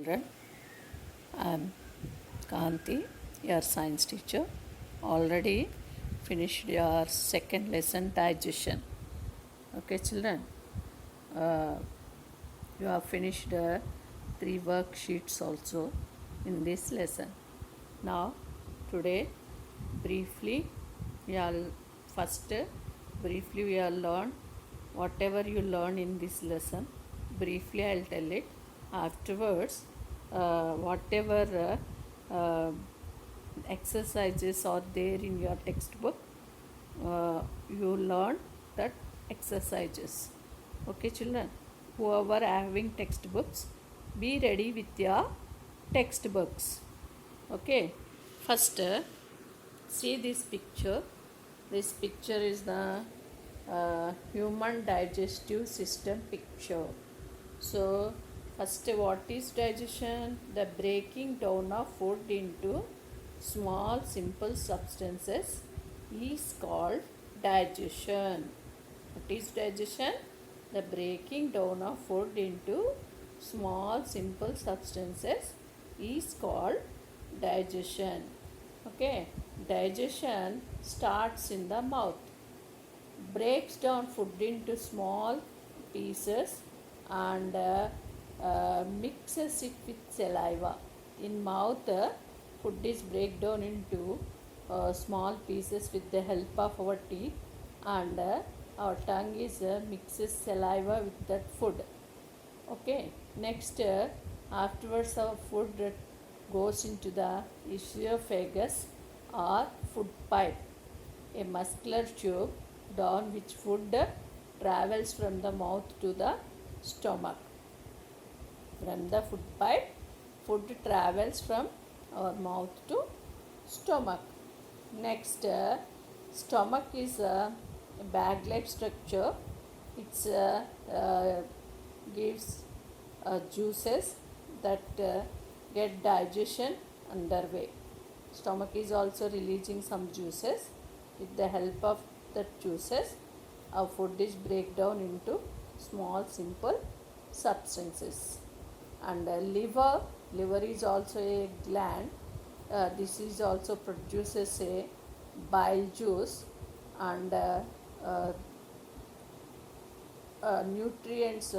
children. I am Kanti, your science teacher. Already finished your second lesson, digestion. Okay, children. Uh, you have finished 3 worksheets also in this lesson. Now, today, briefly, we are first briefly we are learn whatever you learn in this lesson. Briefly, I'll tell it. Afterwards, whatever exercises are there in your textbook, you learn that exercises. Okay, children. Whoever having textbooks, be ready with your textbooks. Okay. First, see this picture. This picture is the human digestive system picture. So, first, what is digestion? The breaking down of food into small, simple substances is called digestion. What is digestion? The breaking down of food into small, simple substances is called digestion. Okay, digestion starts in the mouth, breaks down food into small pieces and mixes it with saliva. In mouth, food is break down into small pieces with the help of our teeth, and our tongue is mixes saliva with that food. Okay, next afterwards our food goes into the esophagus or food pipe, a muscular tube down which food travels from the mouth to the stomach. From the food pipe, food travels from our mouth to stomach. Next, stomach is a bag-like structure. It gives juices that get digestion underway. Stomach is also releasing some juices. With the help of the juices, our food is break down into small simple substances. And liver is also a gland. This is also produces a bile juice, and nutrients,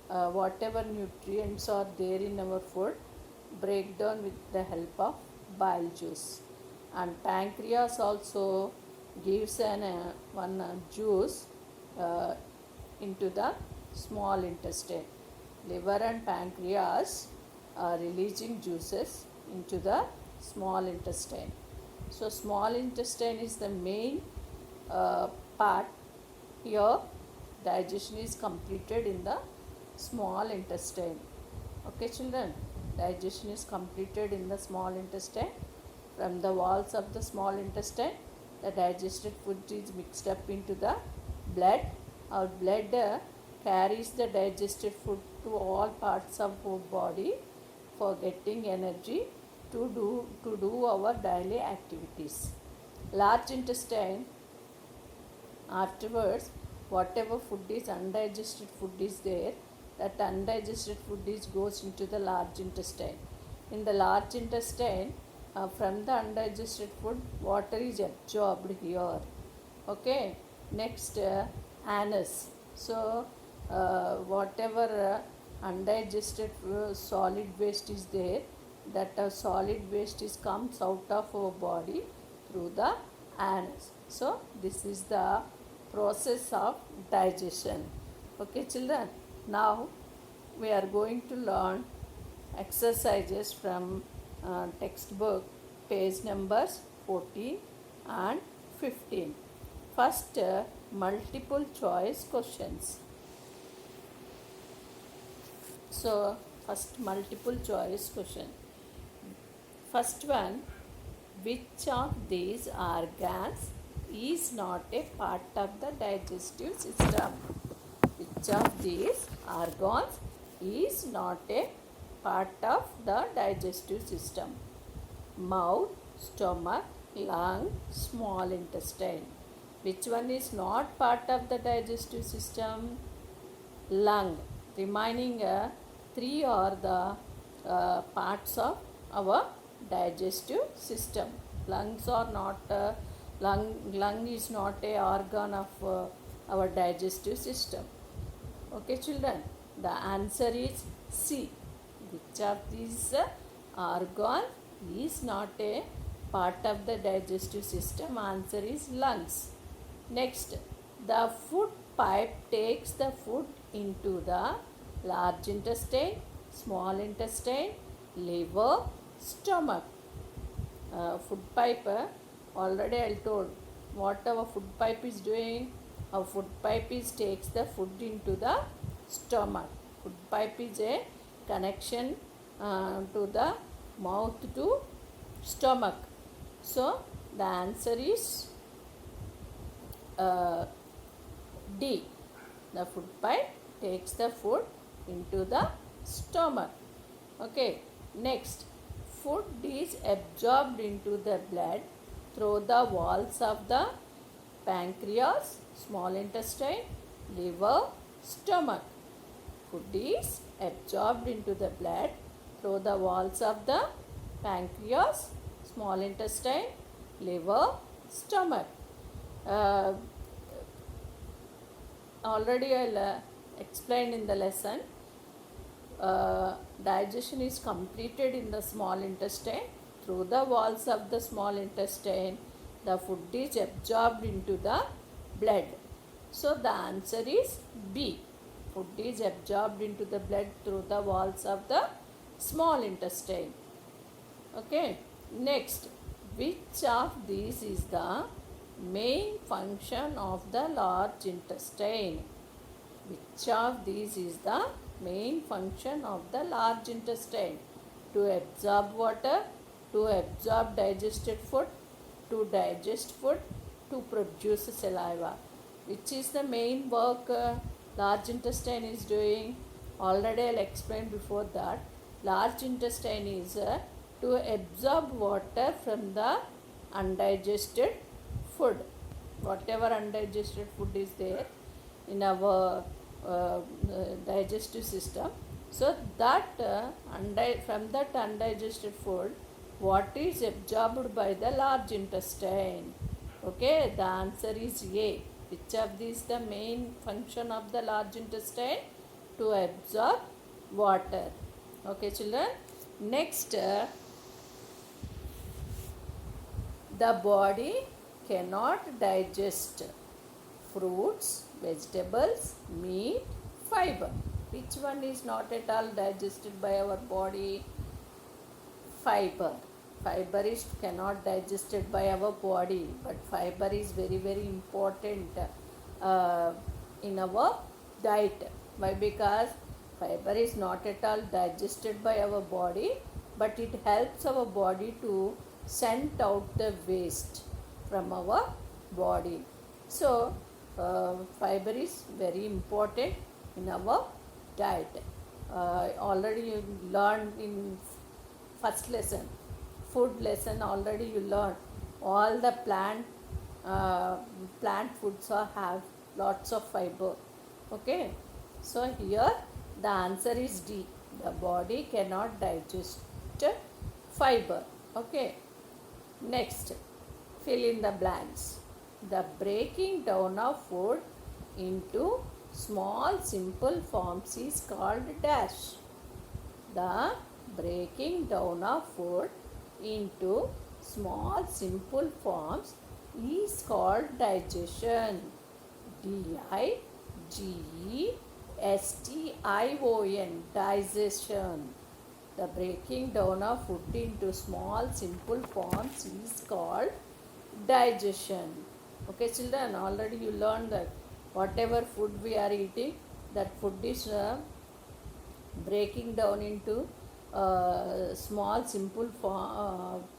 whatever nutrients are there in our food, break down with the help of bile juice. And pancreas also gives one juice into the small intestine. Liver and pancreas are releasing juices into the small intestine. So small intestine is the main part. Here digestion is completed in the small intestine. Okay, children, digestion is completed in the small intestine. From the walls of the small intestine, the digested food is mixed up into the blood. Our blood carries the digested food to all parts of our body for getting energy to do our daily activities. Large intestine, afterwards, whatever food is undigested food is there, that undigested food goes into the large intestine. In the large intestine, from the undigested food, water is absorbed here. Okay, next, anus. So whatever undigested solid waste is there, that solid waste comes out of our body through the anus. So this is the process of digestion. Okay, children, now we are going to learn exercises from textbook, page numbers 14 and 15. First, multiple choice questions. So first, multiple choice question. First one, which of these organs is not a part of the digestive system? Which of these organs is not a part of the digestive system? Mouth, stomach, lung, small intestine. Which one is not part of the digestive system? Lung. Remaining 3 are the parts of our digestive system. Lungs are not lung is not a organ of our digestive system. Okay, children, the answer is C. Which of these organ is not a part of the digestive system? Answer is lungs. Next, the food pipe takes the food into the large intestine, small intestine, liver, stomach. Food pipe, already I told what our food pipe is doing. Our food pipe is takes the food into the stomach. Food pipe is a connection to the mouth to stomach. So the answer is D. The food pipe takes the food into the stomach. Okay. Next, food is absorbed into the blood through the walls of the pancreas, small intestine, liver, stomach. Food is absorbed into the blood through the walls of the pancreas, small intestine, liver, stomach. Already I explained in the lesson. Digestion is completed in the small intestine. Through the walls of the small intestine, the food is absorbed into the blood. So the answer is B. Food is absorbed into the blood through the walls of the small intestine. Okay. Next, which of these is the main function of the large intestine? Which of these is the main function of the large intestine? To absorb water, to absorb digested food, to digest food, to produce saliva. Which is the main work large intestine is doing? Already I'll explain before that. Large intestine is to absorb water from the undigested food. Whatever undigested food is there in our digestive system. So that from that undigested food, what is absorbed by the large intestine? Okay, the answer is A. Which of these the main function of the large intestine? To absorb water. Okay, children. Next, the body cannot digest fruits, vegetables, meat, fiber. Which one is not at all digested by our body? Fiber. Fiber is cannot digested by our body, but fiber is very very important in our diet. Why? Because fiber is not at all digested by our body, but it helps our body to send out the waste from our body. So fiber is very important in our diet. Already you learned in first lesson, food lesson, already you learned all the plant foods have lots of fiber. Okay, so here the answer is D. The body cannot digest fiber. Okay, next, fill in the blanks. The breaking down of food into small simple forms is called dash. The breaking down of food into small simple forms is called digestion. D-I-G-E-S-T-I-O-N, digestion. The breaking down of food into small simple forms is called digestion. Okay, children, already you learned that whatever food we are eating, that food is breaking down into small simple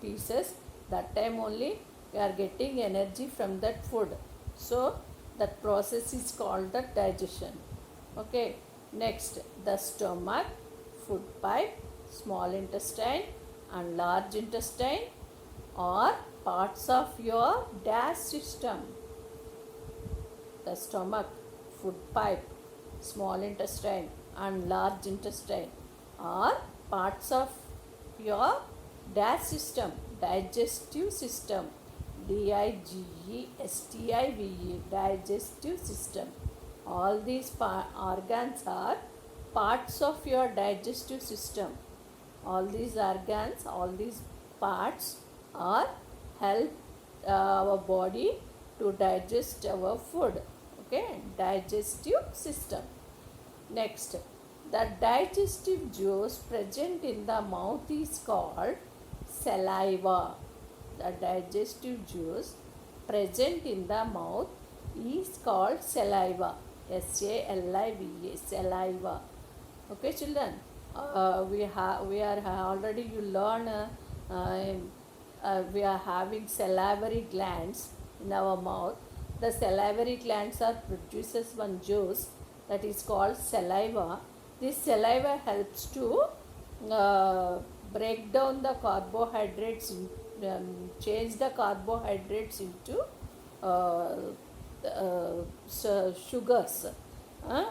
pieces. That time only we are getting energy from that food. So that process is called the digestion. Okay, next, the stomach, food pipe, small intestine and large intestine are parts of your dash system. The stomach, food pipe, small intestine and large intestine are parts of your DAS system, digestive system, digestive, digestive system. All these organs are parts of your digestive system. All these organs, all these parts are help our body to digest our food. Okay, digestive system. Next, the digestive juice present in the mouth is called saliva. The digestive juice present in the mouth is called saliva. saliva, saliva. Okay, children. We are already you learn. We are having salivary glands in our mouth. The salivary glands are produces one juice that is called saliva. This saliva helps to break down the carbohydrates, change the carbohydrates into sugars.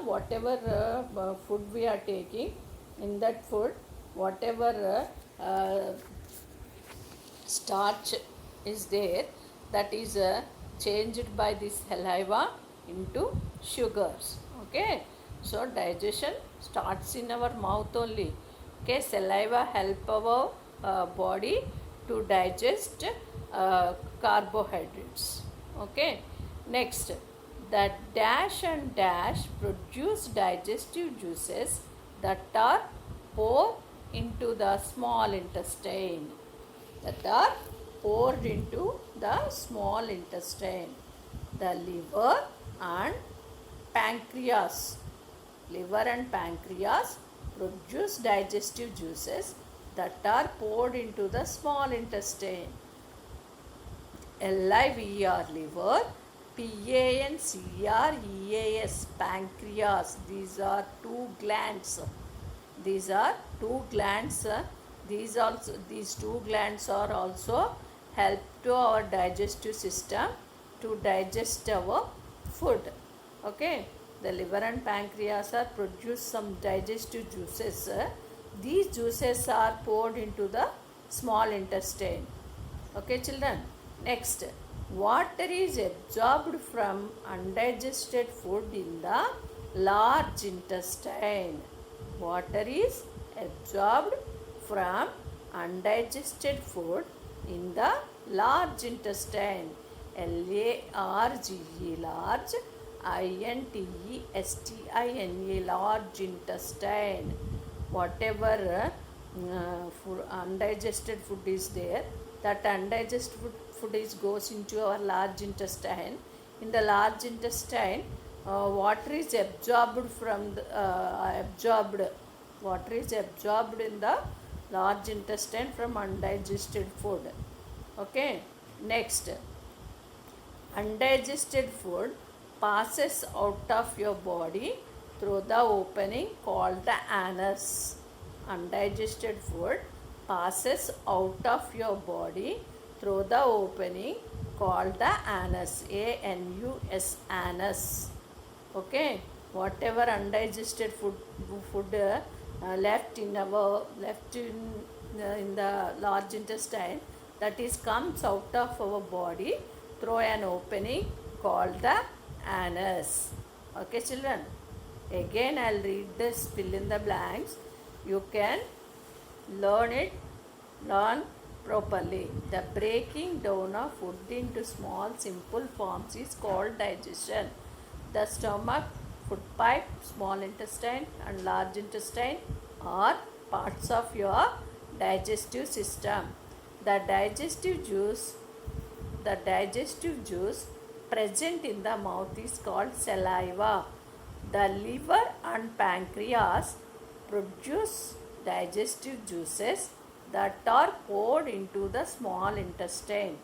Whatever food we are taking, in that food, whatever starch is there, that is changed by this saliva into sugars. Okay, so digestion starts in our mouth only. Okay, saliva help our body to digest carbohydrates. Okay, next, the dash and dash produce digestive juices that are poured into the small intestine. That are poured into the small intestine. The liver and pancreas. Liver and pancreas produce digestive juices that are poured into the small intestine. LIVER, liver, PANCREAS, pancreas. These are two glands. These are two glands. These two glands are also help to our digestive system to digest our food. Okay, the liver and pancreas are produce some digestive juices. These juices are poured into the small intestine. Okay, children. Next, water is absorbed from undigested food in the large intestine. Water is absorbed from undigested food in the large intestine. LARGE, large, INTESTINE, large intestine. Whatever undigested food is there, that undigested food goes into our large intestine. In the large intestine, water is absorbed from the, water is absorbed in the large intestine from undigested food. Okay, next, undigested food passes out of your body through the opening called the anus. Undigested food passes out of your body through the opening called the anus. ANUS, anus. Okay, whatever undigested food left in the large intestine, that is comes out of our body through an opening called the anus. Okay, children. Again, I'll read this fill in the blanks. You can learn properly. The breaking down of food into small simple forms is called digestion. The stomach, food pipe, small intestine and large intestine are parts of your digestive system. The digestive juice present in the mouth is called saliva. The liver and pancreas produce digestive juices that are poured into the small intestine.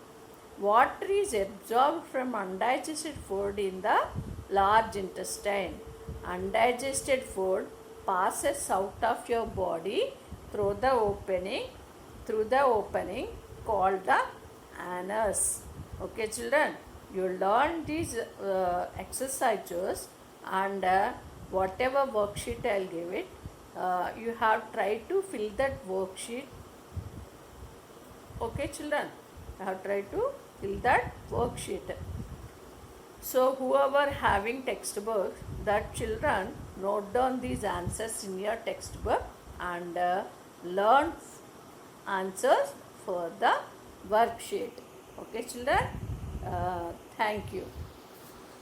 Water is absorbed from undigested food in the large intestine. Undigested food passes out of your body through the opening called the anus. Okay, children, you learn these exercises, and whatever worksheet I'll give it, you have tried to fill that worksheet. Okay, children, I have tried to fill that worksheet. So whoever having textbook, that children note down these answers in your textbook and learn answers for the worksheet. Okay, children, thank you.